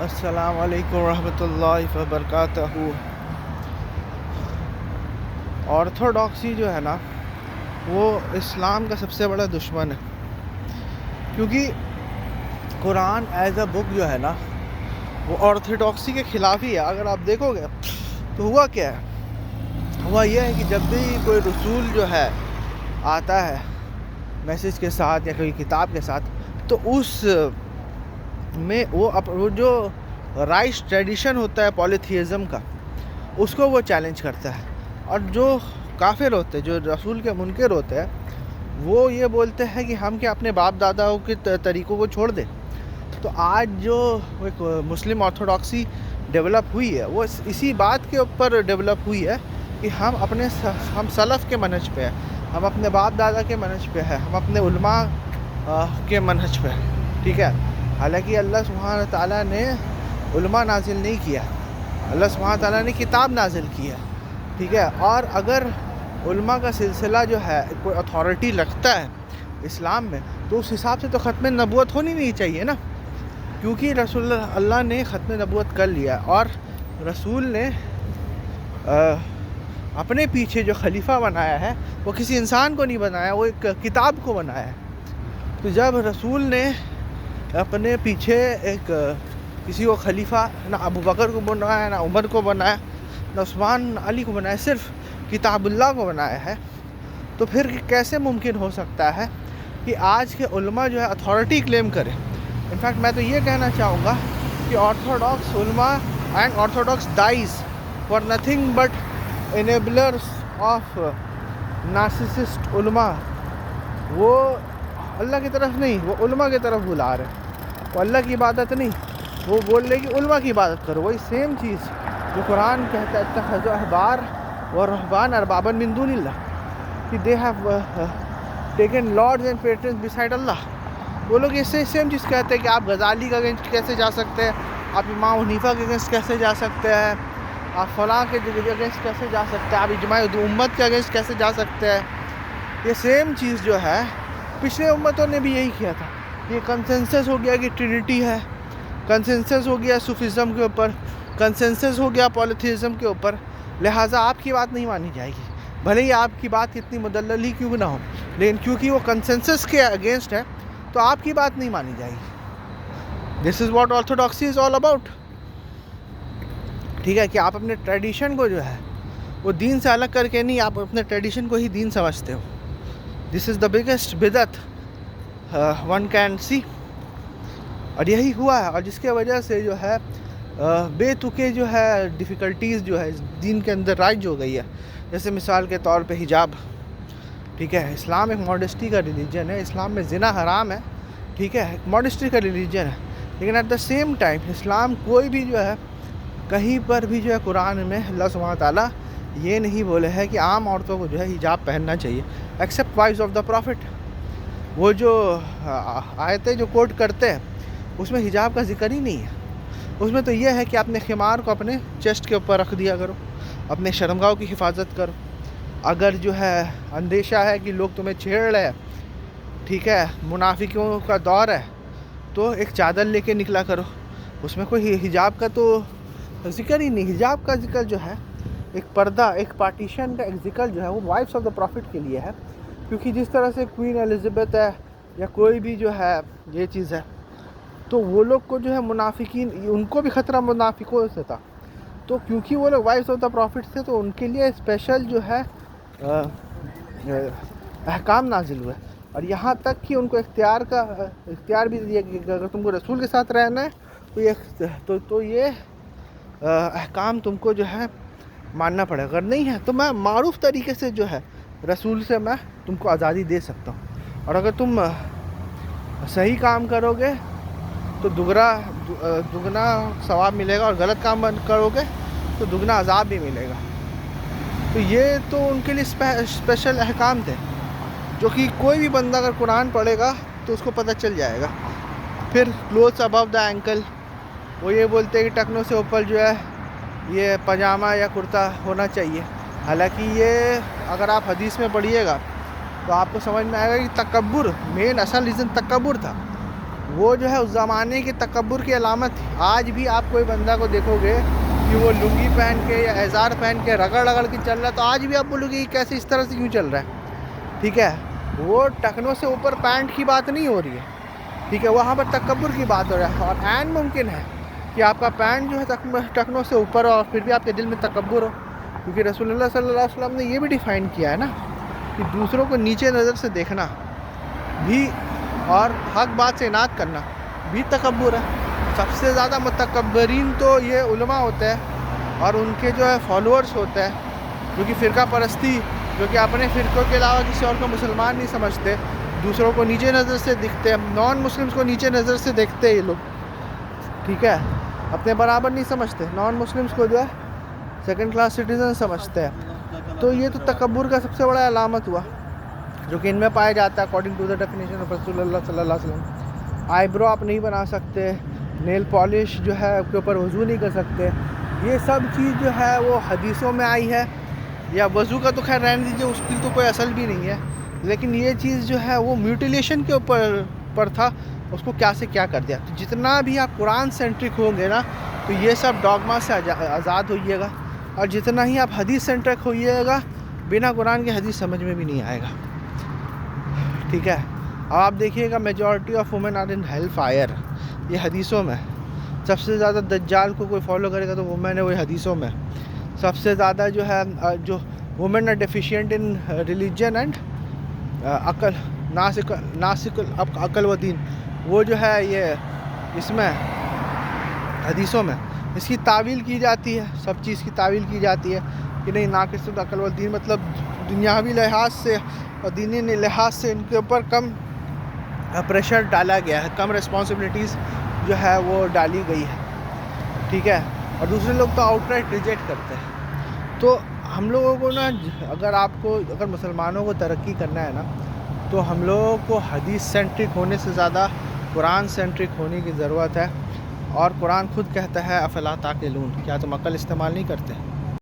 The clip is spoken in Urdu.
السلام علیکم ورحمۃ اللہ وبرکاتہ۔ آرتھوڈاکسی جو ہے نا وہ اسلام کا سب سے بڑا دشمن ہے، کیونکہ قرآن ایز اے بک جو ہے نا وہ آرتھوڈاکسی کے خلاف ہی ہے۔ اگر آپ دیکھو گے تو ہوا کیا ہے، ہوا یہ ہے کہ جب بھی کوئی رسول جو ہے آتا ہے میسج کے ساتھ یا کوئی کتاب کے ساتھ، تو اس میں وہ جو رائٹ ٹریڈیشن ہوتا ہے پولیتھیزم کا، اس کو وہ چیلنج کرتا ہے۔ اور جو کافر ہوتے ہیں، جو رسول کے منکر ہوتے ہیں، وہ یہ بولتے ہیں کہ ہم کیا اپنے باپ داداؤں کے طریقوں کو چھوڑ دیں۔ تو آج جو ایک مسلم آرتھوڈاکسی ڈیولپ ہوئی ہے وہ اسی بات کے اوپر ڈیولپ ہوئی ہے کہ ہم سلف کے منہج پہ ہیں، ہم اپنے باپ دادا کے منہج پہ ہیں، ہم اپنے علماء کے منہج پہ ہیں، ٹھیک ہے۔ حالانکہ اللہ سبحانہ تعالیٰ نے علماء نازل نہیں کیا، اللہ سبحانہ تعالیٰ نے کتاب نازل کی ہے، ٹھیک ہے۔ اور اگر علماء کا سلسلہ جو ہے کوئی اتھارٹی رکھتا ہے اسلام میں، تو اس حساب سے تو ختم نبوت ہونی نہیں چاہیے نا، کیونکہ رسول اللہ نے ختم نبوت کر لیا، اور رسول نے اپنے پیچھے جو خلیفہ بنایا ہے وہ کسی انسان کو نہیں بنایا، وہ ایک کتاب کو بنایا ہے۔ تو جب رسول نے اپنے پیچھے ایک کسی کو خلیفہ، نہ ابو بکر کو بنایا، نہ عمر کو بنایا، نہ عثمان علی کو بنایا، صرف کتاب اللہ کو بنایا ہے، تو پھر کیسے ممکن ہو سکتا ہے کہ آج کے علماء جو ہے اتھارٹی کلیم کرے؟ انفیکٹ میں تو یہ کہنا چاہوں گا کہ آرتھوڈاکس علماء and orthodox dies for nothing but enablers of narcissist علماء، وہ اللہ کی طرف نہیں، وہ علماء کی طرف بلا رہے ہیں۔ وہ اللہ کی عبادت نہیں، وہ بول رہے کہ علماء کی عبادت کرو۔ وہی سیم چیز جو قرآن کہتا ہے اتخذوا احبار ورہبان اربابا من دون اللہ، کہ they have taken lords and patrons beside Allah. وہ لوگ اس سے سیم چیز کہتے ہیں کہ آپ غزالی کے اگینسٹ کیسے جا سکتے ہیں، آپ امام حنیفہ کے اگینسٹ کیسے جا سکتے ہیں، آپ فلاں کے اگینسٹ کیسے جا سکتے ہیں، آپ اجماع امت کے اگینسٹ کیسے جا سکتے ہیں۔ یہ سیم چیز جو ہے پچھلے امتوں نے بھی یہی کیا تھا۔ یہ کنسنسس ہو گیا کہ ٹرینٹی ہے، کنسنسس ہو گیا صوفیزم کے اوپر، کنسنسس ہو گیا پولیتھیزم کے اوپر، لہٰذا آپ کی بات نہیں مانی جائے گی، بھلے ہی آپ کی بات کتنی مدلل ہی کیوں نہ ہو، لیکن کیونکہ وہ کنسنسس کے اگینسٹ ہے تو آپ کی بات نہیں مانی جائے گی۔ This is what orthodoxy is all about, ٹھیک ہے، کہ آپ اپنے ٹریڈیشن کو جو ہے وہ دین سے الگ کر کے نہیں، آپ اپنے ٹریڈیشن کو ہی دین سمجھتے ہو۔ دس از دا بگیسٹ بدعت ون کین سی، اور یہی ہوا ہے، اور جس کی وجہ سے جو ہے بے تکے جو ہے ڈیفیکلٹیز جو ہے دین کے اندر رائج ہو گئی ہے۔ جیسے مثال کے طور پہ حجاب، ٹھیک ہے، اسلام ایک ماڈسٹی کا ریلیجن ہے، اسلام میں زنا حرام ہے، ٹھیک ہے، ایک ماڈسٹی کا ریلیجن ہے، لیکن ایٹ دا سیم ٹائم اسلام کوئی بھی جو ہے کہیں پر بھی جو ہے قرآن میں اللہ سبحانہ تعالیٰ یہ نہیں بولے ہے کہ عام عورتوں کو جو ہے حجاب پہننا چاہیے، except wives of the prophet. وہ جو آیتیں جو کوٹ کرتے ہیں اس میں حجاب کا ذکر ہی نہیں ہے، اس میں تو یہ ہے کہ اپنے خمار کو اپنے چیسٹ کے اوپر رکھ دیا کرو، اپنے شرمگاہوں کی حفاظت کرو، اگر جو ہے اندیشہ ہے کہ لوگ تمہیں چھیڑ رہے ہیں، ٹھیک ہے، منافقوں کا دور ہے، تو ایک چادر لے کے نکلا کرو، اس میں کوئی حجاب کا تو ذکر ہی نہیں۔ حجاب کا ذکر جو ہے ایک پردہ، ایک پارٹیشن کا ایک ذکر جو ہے وہ وائفس آف دا پروفٹ کے لیے ہے، کیونکہ جس طرح سے کوئین الزبتھ ہے یا کوئی بھی جو ہے یہ چیز ہے، تو وہ لوگ کو جو ہے منافقین، ان کو بھی خطرہ منافقوں سے تھا، تو کیونکہ وہ لوگ وائفس آف دا پروفٹ تھے تو ان کے لیے اسپیشل جو ہے احکام نازل ہوئے، اور یہاں تک کہ ان کو اختیار بھی دیا کہ اگر تم کو رسول کے ساتھ رہنا ہے تو یہ احکام تم کو جو ہے ماننا پڑے، اگر نہیں ہے تو میں معروف طریقے سے جو ہے رسول سے میں تم کو آزادی دے سکتا ہوں، اور اگر تم صحیح کام کرو گے تو دگنا ثواب ملے گا، اور غلط کام کرو گے تو دگنا عذاب بھی ملے گا۔ تو یہ تو ان کے لیے اسپیشل احکام تھے، جو کہ کوئی بھی بندہ اگر قرآن پڑھے گا تو اس کو پتہ چل جائے گا۔ پھر کلوتھس ابو دا اینکل، وہ یہ بولتے ہیں کہ ٹکنوں سے اوپر جو ہے یہ پاجامہ یا کرتا ہونا چاہیے، حالانکہ یہ اگر آپ حدیث میں پڑھیے گا تو آپ کو سمجھ میں آئے گا کہ تکبر، مین اصل ریزن تکبر تھا، وہ جو ہے اس زمانے کے تکبر کی علامت تھی. آج بھی آپ کوئی بندہ کو دیکھو گے کہ وہ لنگی پہن کے یا ازار پہن کے رگڑ کے چل رہا ہے، تو آج بھی آپ بولو گے کیسے اس طرح سے کیوں چل رہا ہے. ٹھیک ہے، وہ ٹکنوں سے اوپر پینٹ کی بات نہیں ہو رہی ہے. ٹھیک ہے، وہاں پر تکبر کی بات ہو رہا ہے. اور عین ممکن ہے کہ آپ کا پینٹ جو ہے ٹکنوں سے اوپر ہو اور پھر بھی آپ کے دل میں تکبر ہو، کیونکہ رسول اللہ صلی اللہ علیہ وسلم نے یہ بھی ڈیفائن کیا ہے نا کہ دوسروں کو نیچے نظر سے دیکھنا بھی اور حق بات سے اناد کرنا بھی تکبر ہے. سب سے زیادہ متکبرین تو یہ علماء ہوتے ہیں اور ان کے جو ہے فالوورز ہوتے ہیں، جو کہ فرقہ پرستی، جو کہ اپنے فرقوں کے علاوہ کسی اور کو مسلمان نہیں سمجھتے، دوسروں کو نیچے نظر سے دکھتے ہیں، نان مسلمس کو نیچے نظر سے دیکھتے ہیں یہ لوگ. ٹھیک ہے، اپنے برابر نہیں سمجھتے، نان مسلمس کو جو ہے سیکنڈ کلاس سٹیزن سمجھتے ہیں. تو یہ تو تکبر کا سب سے بڑا علامت ہوا جو کہ ان میں پایا جاتا ہے according to the definition of رسول اللہ صلی اللہ علیہ وسلم. آئی برو آپ نہیں بنا سکتے، نیل پالش جو ہے اس کے اوپر وضو نہیں کر سکتے. یہ سب چیز جو ہے وہ حدیثوں میں آئی ہے. یا وضو کا تو خیر رہنے دیجیے، اس کی تو کوئی اصل بھی نہیں ہے، لیکن یہ چیز جو ہے وہ میوٹیلیشن کے اوپر تھا، اس کو کیا سے کیا کر دیا. تو جتنا بھی آپ قرآن سینٹرک ہوں گے نا تو یہ سب ڈاگما سے آزاد ہوئیے گا، اور جتنا ہی آپ حدیث سینٹرک ہوئیے گا بنا قرآن کے حدیث سمجھ میں بھی نہیں آئے گا. ٹھیک ہے، اب آپ دیکھیے گا majority of women are in hell fire, یہ حدیثوں میں. سب سے زیادہ دجال کو کوئی فالو کرے گا تو وومن ہے، وہ حدیثوں میں. سب سے زیادہ جو ہے جو women are deficient in religion and عقل، ناسک عقل و دین، وہ جو ہے یہ اس میں حدیثوں میں اس کی تعویل کی جاتی ہے. سب چیز کی تعویل کی جاتی ہے کہ نہیں، ناقص عقل و دین مطلب دنیاوی لحاظ سے اور دینی لحاظ سے ان کے اوپر کم پریشر ڈالا گیا ہے، کم رسپانسبلٹیز جو ہے وہ ڈالی گئی ہے. ٹھیک ہے، اور دوسرے لوگ تو آؤٹ رائٹ ریجیکٹ کرتے ہیں. تو ہم لوگوں کو نا، اگر مسلمانوں کو ترقی کرنا ہے نا تو ہم لوگوں کو حدیث سینٹرک ہونے سے زیادہ قرآن سینٹرک ہونے کی ضرورت ہے. اور قرآن خود کہتا ہے افلا تعقلون، کیا تم عقل استعمال نہیں کرتے؟